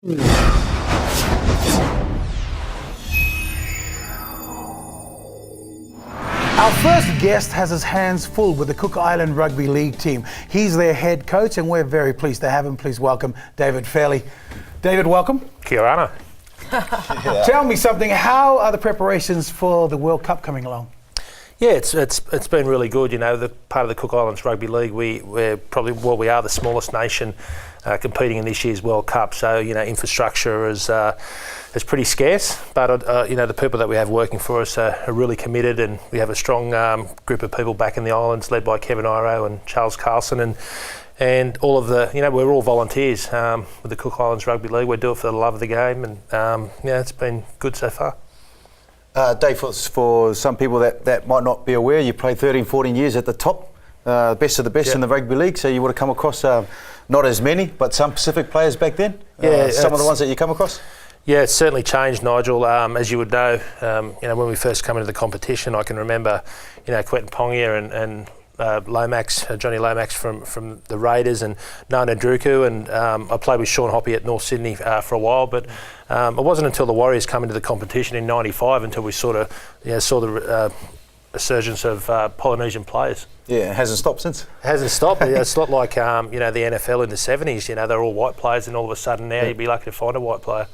Our first guest has his hands full with the Cook Island Rugby League team. He's their head coach and we're very pleased to have him. Please welcome David Fairleigh. David, welcome. Kia ora. Tell me something, how are the preparations for the World Cup coming along? Yeah, it's been really good. You know, the part of the Cook Islands Rugby League, we're probably, well, we are the smallest nation competing in this year's World Cup. So, you know, infrastructure is pretty scarce, but you know, the people that we have working for us are really committed, and we have a strong group of people back in the islands led by Kevin Iro and Charles Carlson, and all of the, you know, we're all volunteers with the Cook Islands Rugby League. We do it for the love of the game, and yeah, it's been good so far. Dave, for some people that might not be aware, you played 13, 14 years at the top, best of the best in the rugby league, so you would have come across not as many, but some Pacific players back then? Yeah, some of the ones that you come across? Yeah, it's certainly changed, Nigel. As you would know, you know, when we first come into the competition, I can remember, you know, Quentin Pongia and Lomax, Johnny Lomax from the Raiders, and Nana Druku, and I played with Sean Hoppy at North Sydney for a while, but it wasn't until the Warriors come into the competition in '95 until we sort of, you know, saw the resurgence of Polynesian players. Yeah, it hasn't stopped since. It hasn't stopped. It's not like, you know, the NFL in the 70s, you know, they're all white players, and all of a sudden now you'd be lucky to find a white player.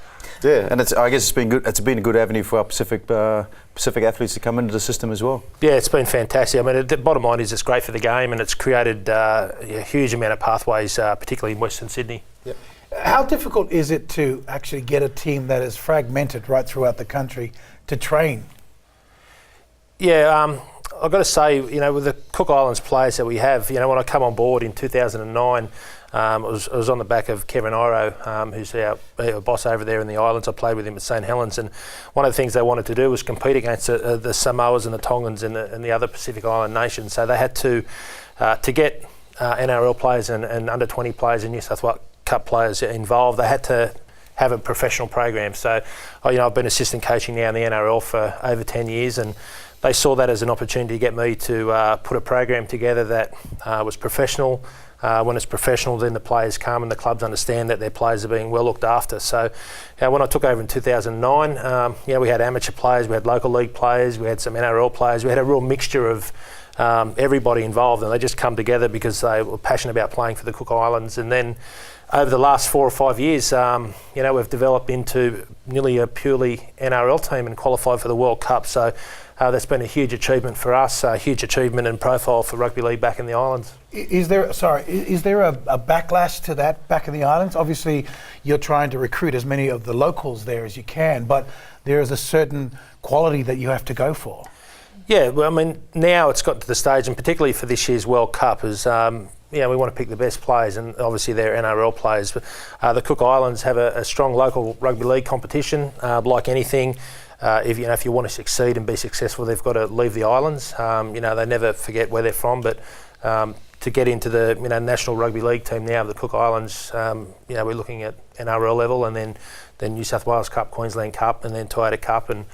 Yeah, and I guess it's been good. It's been a good avenue for our Pacific athletes to come into the system as well. Yeah, it's been fantastic. I mean, the bottom line is it's great for the game, and it's created a huge amount of pathways, particularly in Western Sydney. Yep. How difficult is it to actually get a team that is fragmented right throughout the country to train? Yeah, I've got to say, you know, with the Cook Islands players that we have, you know, when I come on board in 2009, I was on the back of Kevin Iro, who's our boss over there in the islands. I played with him at St Helens, and one of the things they wanted to do was compete against the Samoas and the Tongans and the other Pacific Island nations. So they had to get NRL players and under 20 players and New South Wales Cup players involved. They had to have a professional program. So, you know, I've been assistant coaching now in the NRL for over 10 years, and they saw that as an opportunity to get me to put a program together that was professional. When it's professional, then the players come and the clubs understand that their players are being well looked after. So when I took over in 2009, yeah, we had amateur players, we had local league players, we had some NRL players, we had a real mixture of everybody involved, and they just come together because they were passionate about playing for the Cook Islands. And then over the last 4 or 5 years, you know, we've developed into nearly a purely NRL team and qualified for the World Cup. So that's been a huge achievement for us, a huge achievement and profile for rugby league back in the islands. Is there a backlash to that back in the islands? Obviously, you're trying to recruit as many of the locals there as you can, but there is a certain quality that you have to go for. Yeah, well, I mean, now it's got to the stage, and particularly for this year's World Cup, is yeah, we want to pick the best players, and obviously they're NRL players. But the Cook Islands have a strong local rugby league competition. Like anything, if you want to succeed and be successful, they've got to leave the islands. You know, they never forget where they're from, but to get into the National Rugby League team now of the Cook Islands, you know, we're looking at NRL level, and then New South Wales Cup, Queensland Cup, and then Toyota Cup, and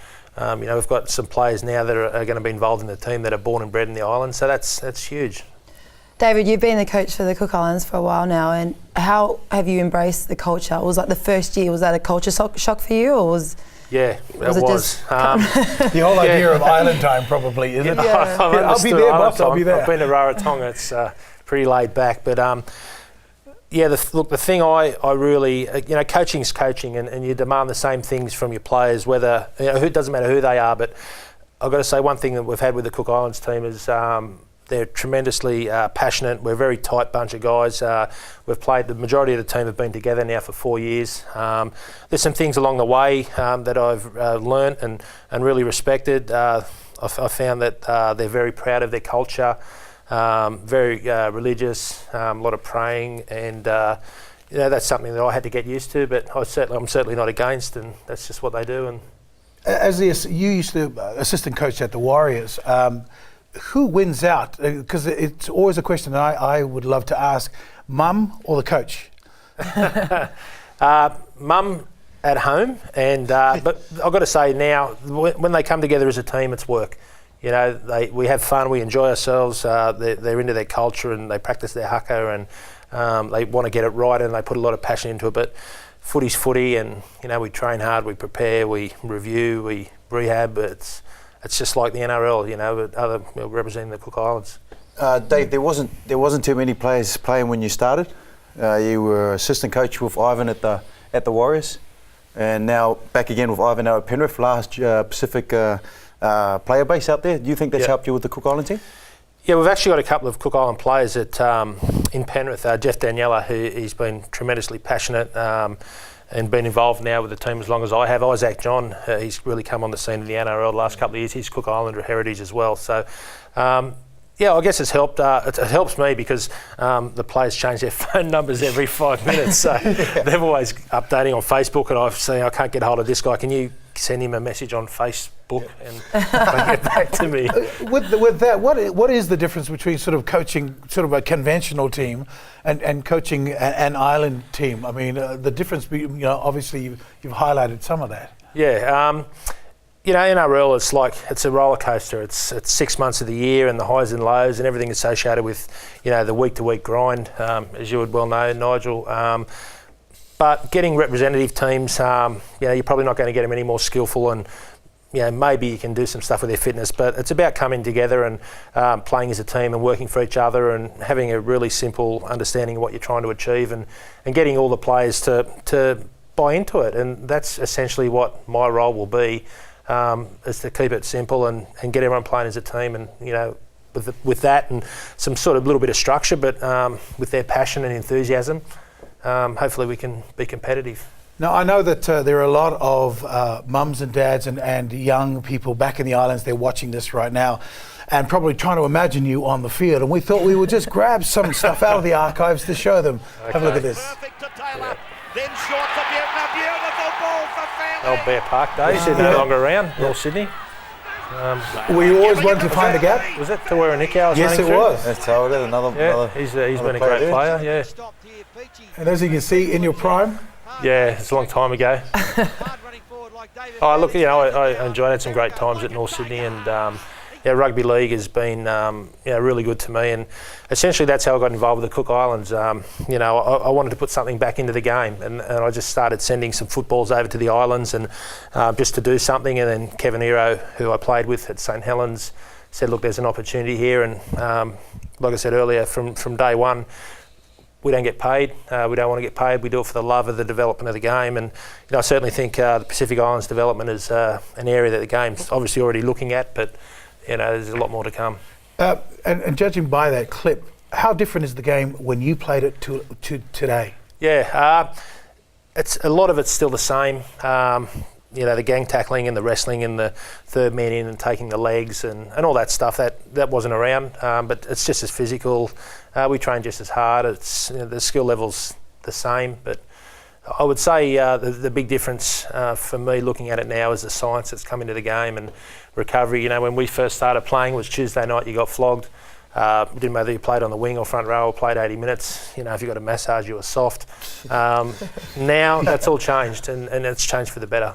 you know, we've got some players now that are going to be involved in the team that are born and bred in the islands, so that's huge. David, you've been the coach for the Cook Islands for a while now, and how have you embraced the culture? It was like the first year, was that a culture shock for you, or was... Yeah, it was. The whole idea of island time probably, isn't it? Yeah. I'll be there, boss, I'll be there. I've been to Rarotonga, it's pretty laid back, but yeah, the thing I really, you know, coaching's coaching, and you demand the same things from your players, whether, you know, it doesn't matter who they are, but I've got to say one thing that we've had with the Cook Islands team is they're tremendously passionate. We're a very tight bunch of guys. We've played, the majority of the team have been together now for 4 years. There's some things along the way that I've learnt and really respected. I found that they're very proud of their culture, very religious, a lot of praying, and you know, that's something that I had to get used to, but I'm certainly not against, and that's just what they do. And as you used to assistant coach at the Warriors, who wins out? Because it's always a question that I would love to ask: mum or the coach? Mum at home, and but I've got to say now, when they come together as a team, it's work. You know, we have fun, we enjoy ourselves. They're into their culture and they practice their haka, and they want to get it right, and they put a lot of passion into it. But footy's footy, and we train hard, we prepare, we review, we rehab. It's just like the NRL, but representing the Cook Islands. Dave, there wasn't too many players playing when you started. You were assistant coach with Ivan at the Warriors, and now back again with Ivan now at Penrith, large Pacific player base out there. Do you think that's helped you with the Cook Island team? Yeah, we've actually got a couple of Cook Island players in Penrith. Jeff Daniela, he's been tremendously passionate and been involved now with the team as long as I have. Isaac John, he's really come on the scene in the NRL the last couple of years. He's Cook Islander heritage as well. So, I guess it's helped. It helps me because the players change their phone numbers every 5 minutes. So they're always updating on Facebook, and I've seen I can't get hold of this guy. Can you send him a message on Facebook and get back to me? With that, what is the difference between sort of coaching sort of a conventional team and coaching an island team? I mean, the difference, obviously you've highlighted some of that. Yeah. NRL, it's a roller coaster. It's 6 months of the year and the highs and lows and everything associated with, the week-to-week grind, as you would well know, Nigel. But getting representative teams, you're probably not going to get them any more skillful, and maybe you can do some stuff with their fitness, but it's about coming together and playing as a team and working for each other and having a really simple understanding of what you're trying to achieve and getting all the players to buy into it. And that's essentially what my role will be. Is to keep it simple and get everyone playing as a team, and with that and some sort of little bit of structure, but with their passion and enthusiasm, hopefully we can be competitive. Now, I know that there are a lot of mums and dads and young people back in the islands. They're watching this right now and probably trying to imagine you on the field, and we thought we would just grab some stuff out of the archives to show them. Okay. Have a look at this. Perfect to Taylor. Then short for a beautiful ball for Fairleigh. Old Bear Park days, they're no longer around, North Sydney. We always want to find the gap. Was it to where Nico was Yes, running it through? was. That's how it is. Another He's been a great player, yeah. And as you can see, in your prime. Yeah, it's a long time ago. Look, I enjoyed it. Had some great times at North Sydney, and rugby league has been really good to me, and essentially that's how I got involved with the Cook Islands. I wanted to put something back into the game, and I just started sending some footballs over to the islands and just to do something. And then Kevin Ero, who I played with at St Helens, said, look, there's an opportunity here, and like I said earlier, from day one, we don't get paid. We don't want to get paid. We do it for the love of the development of the game. And I certainly think the Pacific Islands development is an area that the game's obviously already looking at, but there's a lot more to come. And judging by that clip, how different is the game when you played it to today? Yeah, it's a lot of it's still the same. The gang tackling and the wrestling and the third man in and taking the legs and all that stuff, that wasn't around, but it's just as physical. We train just as hard. It's the skill level's the same, but I would say the big difference for me looking at it now is the science that's come into the game and recovery. When we first started playing, it was Tuesday night, you got flogged. It didn't matter if you played on the wing or front row or played 80 minutes. If you got a massage, you were soft. Now that's all changed, and it's changed for the better.